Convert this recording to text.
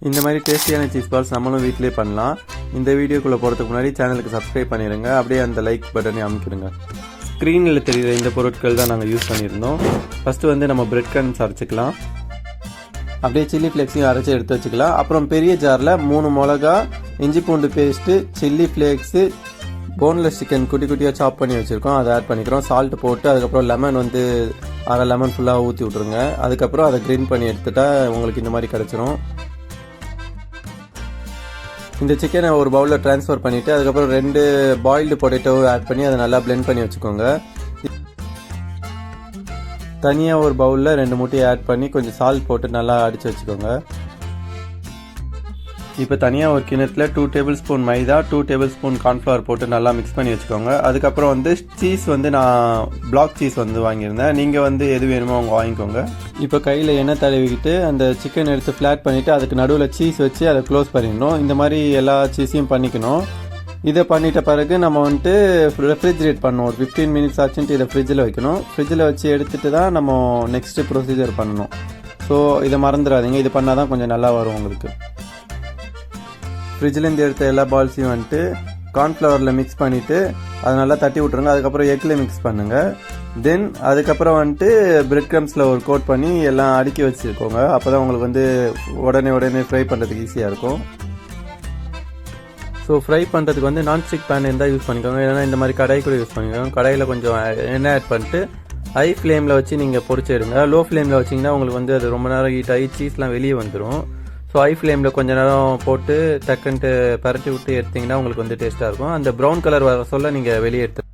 இந்த மாதிரி டேஸ்டியான சீஸ் பால்ஸ் நம்மளும் வீட்டிலே பண்ணலாம். இந்த வீடியோக்குள்ளே போகிறதுக்கு முன்னாடி சேனலுக்கு சப்ஸ்கிரைப் பண்ணிடுங்க. அப்படியே அந்த லைக் பட்டனை அமுக்கிடுங்க. ஸ்க்ரீனில் தெரிகிற இந்த பொருட்கள் தான் நாங்கள் யூஸ் பண்ணியிருந்தோம். ஃபஸ்ட்டு வந்து நம்ம பிரெட் கிரம்ஸ் அரைச்சிக்கலாம். அப்படியே சில்லி ஃப்ளேக்ஸையும் அரைச்சி எடுத்து வச்சுக்கலாம். அப்புறம் பெரிய ஜாரில் 3 மிளகா, இஞ்சி பூண்டு paste, chilli flakes, boneless chicken குட்டி குட்டியாக சாப் பண்ணி வச்சுருக்கோம், அதை ஆட் பண்ணிக்கிறோம். சால்ட் போட்டு அதுக்கப்புறம் லெமன் வந்து அரை லெமன் ஃபுல்லாக ஊற்றி விட்ருங்க. அதுக்கப்புறம் அதை கிரைண்ட் பண்ணி எடுத்துட்டா உங்களுக்கு இந்த மாதிரி கிடச்சிரும். இந்த சிக்கனை ஒரு பவுலில் ட்ரான்ஸ்ஃபர் பண்ணிவிட்டு அதுக்கப்புறம் 2 பாயில்டு பொட்டேட்டோவை ஆட் பண்ணி அதை நல்லா பிளெண்ட் பண்ணி வச்சுக்கோங்க. தனியாக ஒரு பவுலில் 2 முட்டையை ஆட் பண்ணி கொஞ்சம் சால்ட் போட்டு நல்லா அடித்து வச்சுக்கோங்க. இப்போ தனியாக ஒரு கிணத்துல 2 டேபிள் ஸ்பூன் மைதா, 2 டேபிள் ஸ்பூன் கார்ன்ஃப்ளவர் போட்டு நல்லா மிக்ஸ் பண்ணி வச்சுக்கோங்க. அதுக்கப்புறம் வந்து சீஸ் வந்து நான் பிளாக் சீஸ் வந்து வாங்கியிருந்தேன். நீங்கள் வந்து எது வேணுமோ அவங்க வாங்கிக்கோங்க. இப்போ கையில் எண்ணெய் தடவிக்கிட்டு அந்த சிக்கன் எடுத்து ஃப்ளாட் பண்ணிவிட்டு அதுக்கு நடுவில் சீஸ் வச்சு அதை க்ளோஸ் பண்ணிடணும். இந்த மாதிரி எல்லா சீஸையும் பண்ணிக்கணும். இதை பண்ணிட்ட பிறகு நம்ம வந்துட்டு ரெஃப்ரிஜிரேட் பண்ணணும். ஒரு 15 மினிட்ஸ் ஆச்சுன்ட்டு இதை ஃப்ரிட்ஜில் வைக்கணும். ஃப்ரிட்ஜில் வச்சு எடுத்துகிட்டு தான் நம்ம நெக்ஸ்ட்டு ப்ரொசீஜர் பண்ணணும். ஸோ இதை மறந்துடாதீங்க. இது பண்ணால் தான் கொஞ்சம் நல்லா வரும் உங்களுக்கு. ஃப்ரிட்ஜிலேருந்து எடுத்த எல்லா பால்ஸையும் வந்துட்டு கார்ன்ஃப்ளவரில் மிக்ஸ் பண்ணிவிட்டு அதை நல்லா தட்டி விட்ருங்க. அதுக்கப்புறம் எக்கில் மிக்ஸ் பண்ணுங்கள். தென் அதுக்கப்புறம் வந்துட்டு பிரெட் கிரம்ஸில் ஒரு கோட் பண்ணி எல்லாம் அடுக்கி வச்சுருக்கோங்க. அப்போ தான் உங்களுக்கு வந்து உடனே ஃப்ரை பண்ணுறதுக்கு ஈஸியாக இருக்கும். ஸோ ஃப்ரை பண்ணுறதுக்கு வந்து நான்ஸ்டிக் பேன் இருந்தால் யூஸ் பண்ணிக்கோங்க. இல்லைனா இந்த மாதிரி கடாய் கூட யூஸ் பண்ணிக்கோங்க. கடாயில் கொஞ்சம் எண்ணெய் ஆட் பண்ணிட்டு ஹை ஃப்ளேமில் வச்சு நீங்கள் பொரிச்சு எடுங்க. லோ ஃப்ளேமில் வச்சிங்கன்னா உங்களுக்கு வந்து அது ரொம்ப நேரம் ஹீட் ஆகி சீஸ்லாம் வெளியே வந்துடும். ஸோ ஹை ஃப்ளேமில் கொஞ்சம் நேரம் போட்டு டக்குன்ட்டு பரட்டி விட்டு எடுத்திங்கன்னா உங்களுக்கு வந்து டேஸ்ட்டாக இருக்கும். அந்த ப்ரௌன் கலர் வர சொல்ல நீங்கள் வெளியே எடுத்து